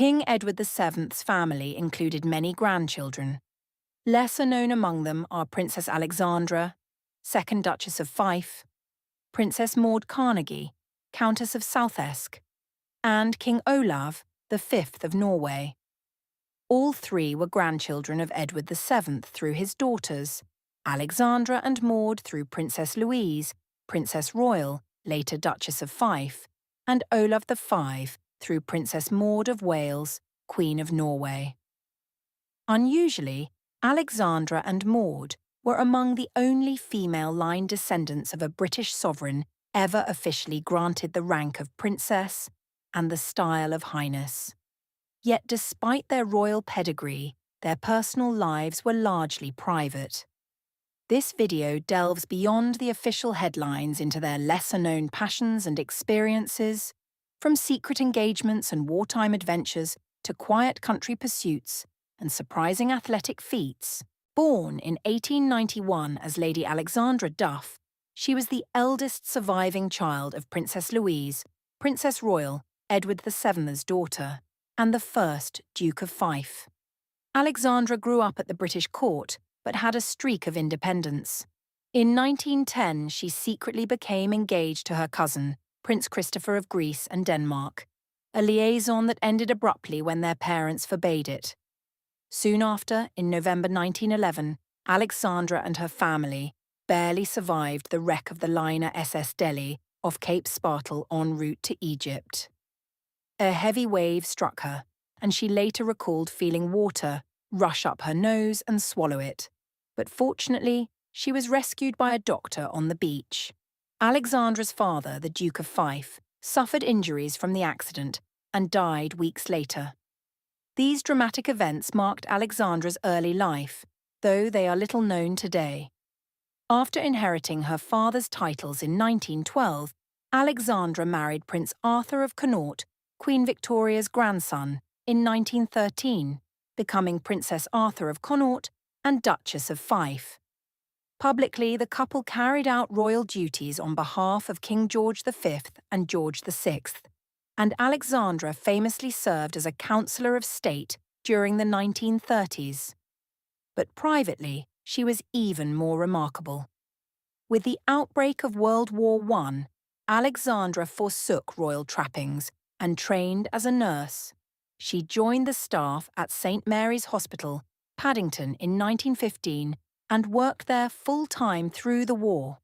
King Edward VII's family included many grandchildren. Lesser known among them are Princess Alexandra, 2nd Duchess of Fife, Princess Maud Carnegie, Countess of Southesk, and King Olaf, the Fifth of Norway. All three were grandchildren of Edward VII through his daughters, Alexandra and Maud through Princess Louise, Princess Royal, later Duchess of Fife, and Olaf V through Princess Maud of Wales, Queen of Norway. Unusually, Alexandra and Maud were among the only female line descendants of a British sovereign ever officially granted the rank of princess and the style of highness. Yet despite their royal pedigree, their personal lives were largely private. This video delves beyond the official headlines into their lesser-known passions and experiences, from secret engagements and wartime adventures to quiet country pursuits and surprising athletic feats. Born in 1891 as Lady Alexandra Duff, she was the eldest surviving child of Princess Louise, Princess Royal, Edward VII's daughter, and the first Duke of Fife. Alexandra grew up at the British court, but had a streak of independence. In 1910, she secretly became engaged to her cousin, Prince Christopher of Greece and Denmark, a liaison that ended abruptly when their parents forbade it. Soon after, in November 1911, Alexandra and her family barely survived the wreck of the liner SS Delhi off Cape Spartel en route to Egypt. A heavy wave struck her, and she later recalled feeling water rush up her nose and swallow it. But fortunately, she was rescued by a doctor on the beach. Alexandra's father, the Duke of Fife, suffered injuries from the accident and died weeks later. These dramatic events marked Alexandra's early life, though they are little known today. After inheriting her father's titles in 1912, Alexandra married Prince Arthur of Connaught, Queen Victoria's grandson, in 1913, becoming Princess Arthur of Connaught and Duchess of Fife. Publicly, the couple carried out royal duties on behalf of King George V and George VI, and Alexandra famously served as a Councillor of State during the 1930s. But privately, she was even more remarkable. With the outbreak of World War I, Alexandra forsook royal trappings and trained as a nurse. She joined the staff at St Mary's Hospital, Paddington in 1915 and worked there full-time through the war.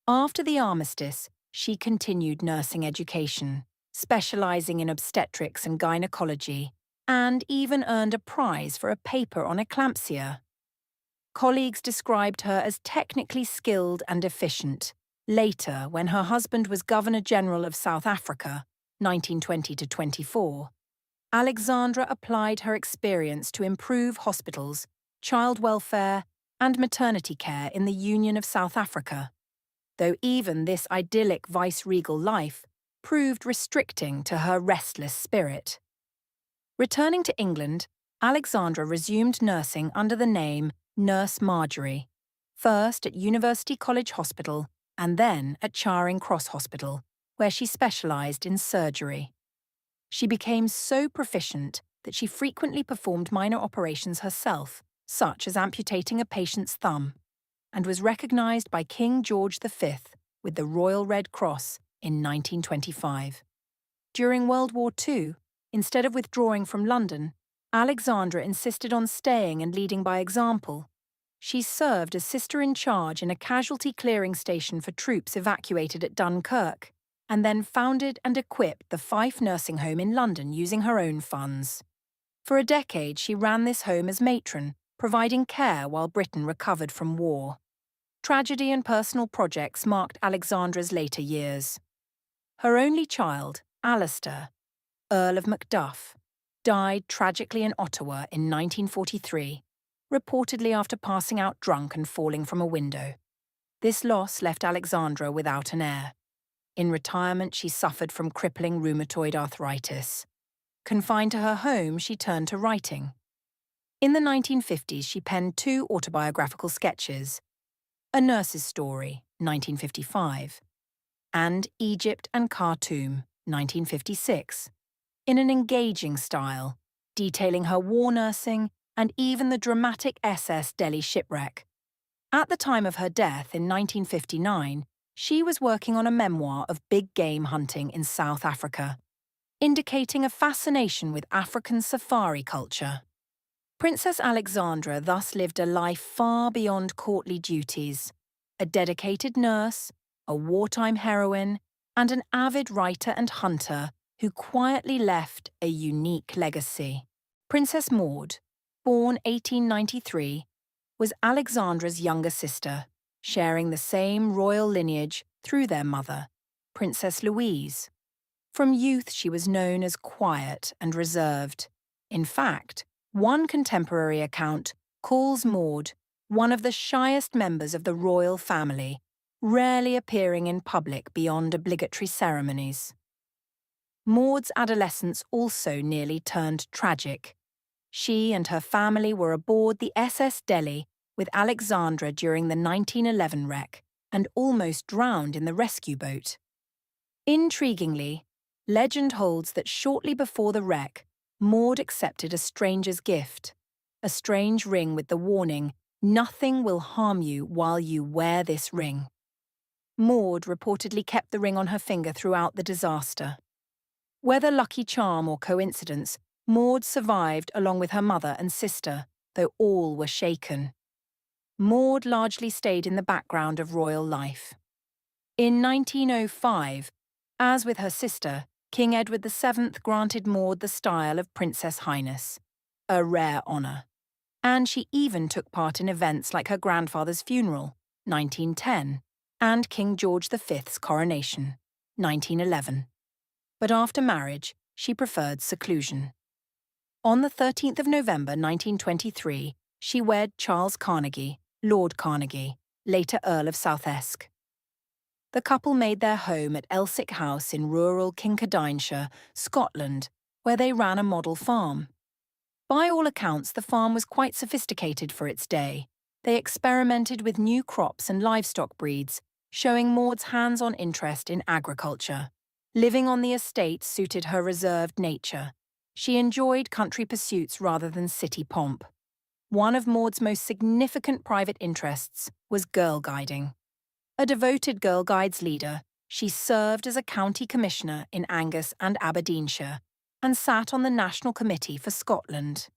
After the armistice, she continued nursing education, specialising in obstetrics and gynecology, and even earned a prize for a paper on eclampsia. Colleagues described her as technically skilled and efficient. Later, when her husband was Governor-General of South Africa, 1920–24, Alexandra applied her experience to improve hospitals, child welfare, and maternity care in the Union of South Africa, though even this idyllic vice-regal life proved restricting to her restless spirit. Returning to England, Alexandra resumed nursing under the name Nurse Marjorie, first at University College Hospital and then at Charing Cross Hospital, where she specialised in surgery. She became so proficient that she frequently performed minor operations herself, such as amputating a patient's thumb, and was recognised by King George V with the Royal Red Cross in 1925. During World War II, instead of withdrawing from London, Alexandra insisted on staying and leading by example. She served as sister-in-charge in a casualty clearing station for troops evacuated at Dunkirk, and then founded and equipped the Fife Nursing Home in London using her own funds. For a decade, she ran this home as matron, providing care while Britain recovered from war. Tragedy and personal projects marked Alexandra's later years. Her only child, Alistair, Earl of Macduff, died tragically in Ottawa in 1943, reportedly after passing out drunk and falling from a window. This loss left Alexandra without an heir. In retirement, she suffered from crippling rheumatoid arthritis. Confined to her home, she turned to writing. In the 1950s, she penned 2 autobiographical sketches, A Nurse's Story, 1955, and Egypt and Khartoum, 1956. in an engaging style, detailing her war nursing and even the dramatic SS Delhi shipwreck. At the time of her death in 1959, she was working on a memoir of big game hunting in South Africa, indicating a fascination with African safari culture. Princess Alexandra thus lived a life far beyond courtly duties, a dedicated nurse, a wartime heroine, and an avid writer and hunter who quietly left a unique legacy. Princess Maud, born 1893, was Alexandra's younger sister, sharing the same royal lineage through their mother, Princess Louise. From youth she was known as quiet and reserved. In fact, one contemporary account calls Maud one of the shyest members of the royal family, rarely appearing in public beyond obligatory ceremonies. Maud's adolescence also nearly turned tragic. She and her family were aboard the SS Delhi with Alexandra during the 1911 wreck and almost drowned in the rescue boat. Intriguingly, legend holds that shortly before the wreck, Maud accepted a stranger's gift, a strange ring with the warning, "Nothing will harm you while you wear this ring." Maud reportedly kept the ring on her finger throughout the disaster. Whether lucky charm or coincidence, Maud survived along with her mother and sister, though all were shaken. Maud largely stayed in the background of royal life. In 1905, as with her sister, King Edward VII granted Maud the style of Princess Highness, a rare honour. And she even took part in events like her grandfather's funeral, 1910, and King George V's coronation, 1911. But after marriage, she preferred seclusion. On the 13th of November 1923, she wed Charles Carnegie, Lord Carnegie, later Earl of Southesk. The couple made their home at Elsick House in rural Kincardineshire, Scotland, where they ran a model farm. By all accounts, the farm was quite sophisticated for its day. They experimented with new crops and livestock breeds, showing Maud's hands-on interest in agriculture. Living on the estate suited her reserved nature. She enjoyed country pursuits rather than city pomp. One of Maud's most significant private interests was girl guiding. A devoted Girl Guides leader, she served as a county commissioner in Angus and Aberdeenshire and sat on the National Committee for Scotland.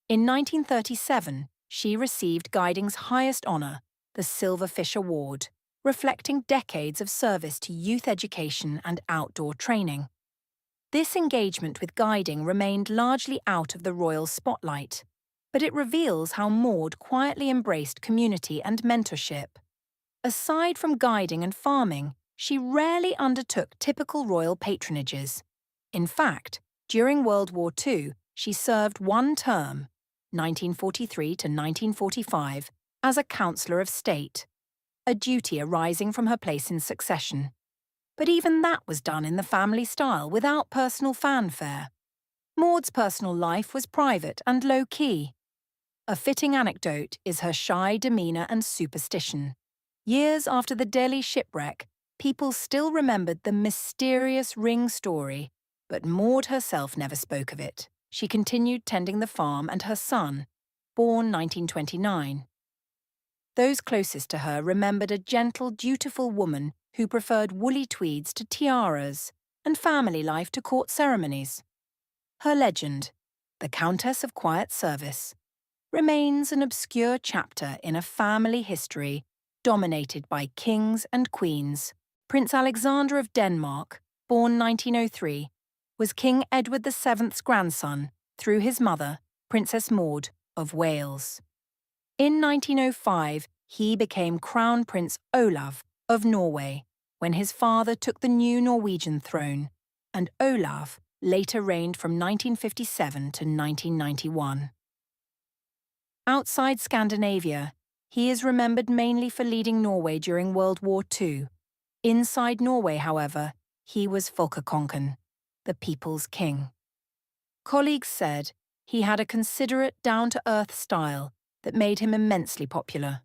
In 1937, she received guiding's highest honour, the Silverfish Award, reflecting decades of service to youth education and outdoor training. This engagement with guiding remained largely out of the royal spotlight, but it reveals how Maud quietly embraced community and mentorship. Aside from guiding and farming, she rarely undertook typical royal patronages. In fact, during World War II, she served one term, 1943 to 1945, as a Councillor of State, a duty arising from her place in succession. But even that was done in the family style without personal fanfare. Maud's personal life was private and low-key. A fitting anecdote is her shy demeanour and superstition. Years after the Delhi shipwreck, people still remembered the mysterious ring story, but Maud herself never spoke of it. She continued tending the farm and her son, born 1929. Those closest to her remembered a gentle, dutiful woman who preferred woolly tweeds to tiaras and family life to court ceremonies. Her legend, the Countess of Quiet Service, remains an obscure chapter in a family history dominated by kings and queens. Prince Alexander of Denmark, born 1903, was King Edward VII's grandson through his mother, Princess Maud of Wales. In 1905, he became Crown Prince Olaf of Norway when his father took the new Norwegian throne, and Olaf later reigned from 1957 to 1991. Outside Scandinavia, he is remembered mainly for leading Norway during World War II. Inside Norway, however, he was Folkekongen, the people's king. Colleagues said he had a considerate, down-to-earth style that made him immensely popular.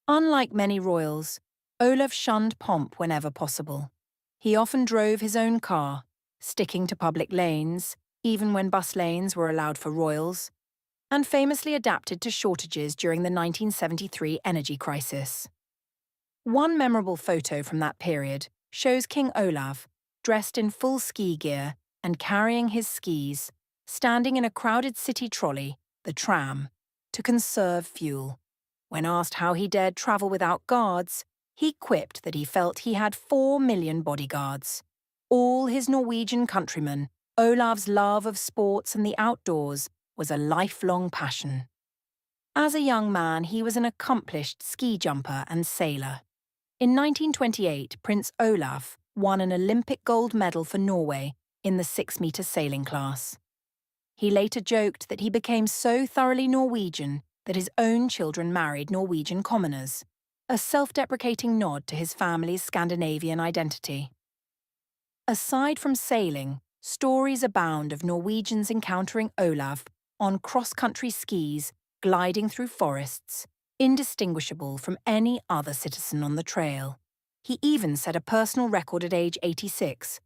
Unlike many royals, Olaf shunned pomp whenever possible. He often drove his own car, sticking to public lanes, even when bus lanes were allowed for royals, and famously adapted to shortages during the 1973 energy crisis. One memorable photo from that period shows King Olaf, dressed in full ski gear and carrying his skis, standing in a crowded city trolley, the tram, to conserve fuel. When asked how he dared travel without guards, he quipped that he felt he had 4 million bodyguards. All his Norwegian countrymen, Olaf's love of sports and the outdoors was a lifelong passion. As a young man, he was an accomplished ski jumper and sailor. In 1928, Prince Olaf won an Olympic gold medal for Norway in the 6-metre sailing class. He later joked that he became so thoroughly Norwegian that his own children married Norwegian commoners, a self-deprecating nod to his family's Scandinavian identity. Aside from sailing, stories abound of Norwegians encountering Olaf on cross-country skis, gliding through forests, indistinguishable from any other citizen on the trail. He even set a personal record at age 86,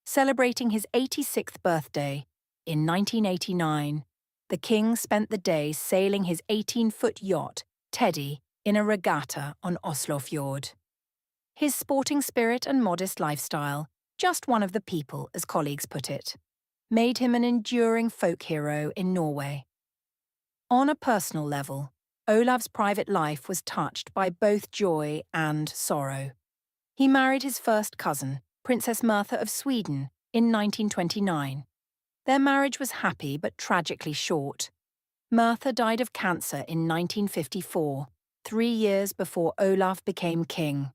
celebrating his 86th birthday. In 1989, the king spent the day sailing his 18-foot yacht, Teddy, in a regatta on Oslo Fjord. His sporting spirit and modest lifestyle, just one of the people, as colleagues put it, made him an enduring folk hero in Norway. On a personal level, Olaf's private life was touched by both joy and sorrow. He married his first cousin, Princess Martha of Sweden, in 1929. Their marriage was happy but tragically short. Martha died of cancer in 1954, 3 years before Olaf became king.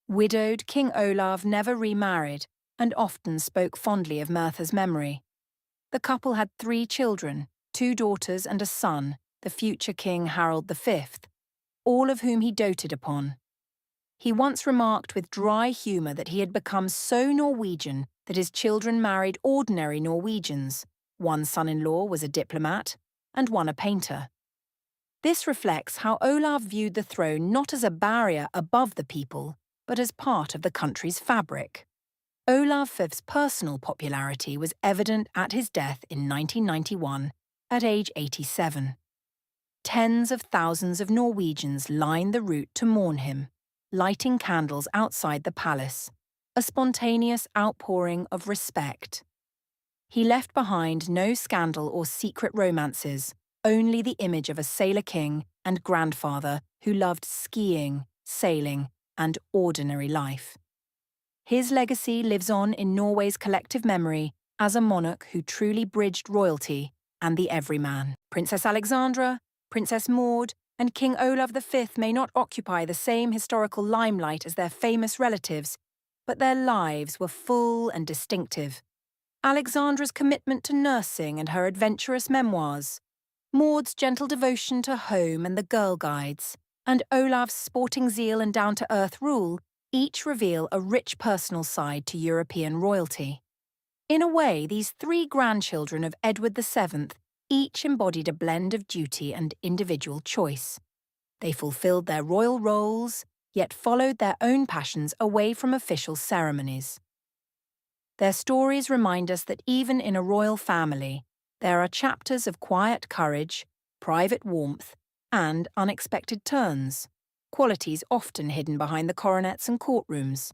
Widowed, King Olaf never remarried and often spoke fondly of Martha's memory. The couple had 3 children, 2 daughters and a son, the future King Harald V, all of whom he doted upon. He once remarked with dry humour that he had become so Norwegian that his children married ordinary Norwegians. One son-in-law was a diplomat, and one a painter. This reflects how Olaf viewed the throne not as a barrier above the people, but as part of the country's fabric. Olaf V's personal popularity was evident at his death in 1991, at age 87. Tens of thousands of Norwegians lined the route to mourn him, lighting candles outside the palace, a spontaneous outpouring of respect. He left behind no scandal or secret romances, only the image of a sailor king and grandfather who loved skiing, sailing, and ordinary life. His legacy lives on in Norway's collective memory as a monarch who truly bridged royalty and the everyman. Princess Alexandra, Princess Maud, and King Olaf V may not occupy the same historical limelight as their famous relatives, but their lives were full and distinctive. Alexandra's commitment to nursing and her adventurous memoirs, Maud's gentle devotion to home and the Girl Guides, and Olaf's sporting zeal and down-to-earth rule each reveal a rich personal side to European royalty. In a way, these 3 grandchildren of Edward VII each embodied a blend of duty and individual choice. They fulfilled their royal roles, yet followed their own passions away from official ceremonies. Their stories remind us that even in a royal family, there are chapters of quiet courage, private warmth, and unexpected turns, qualities often hidden behind the coronets and courtrooms.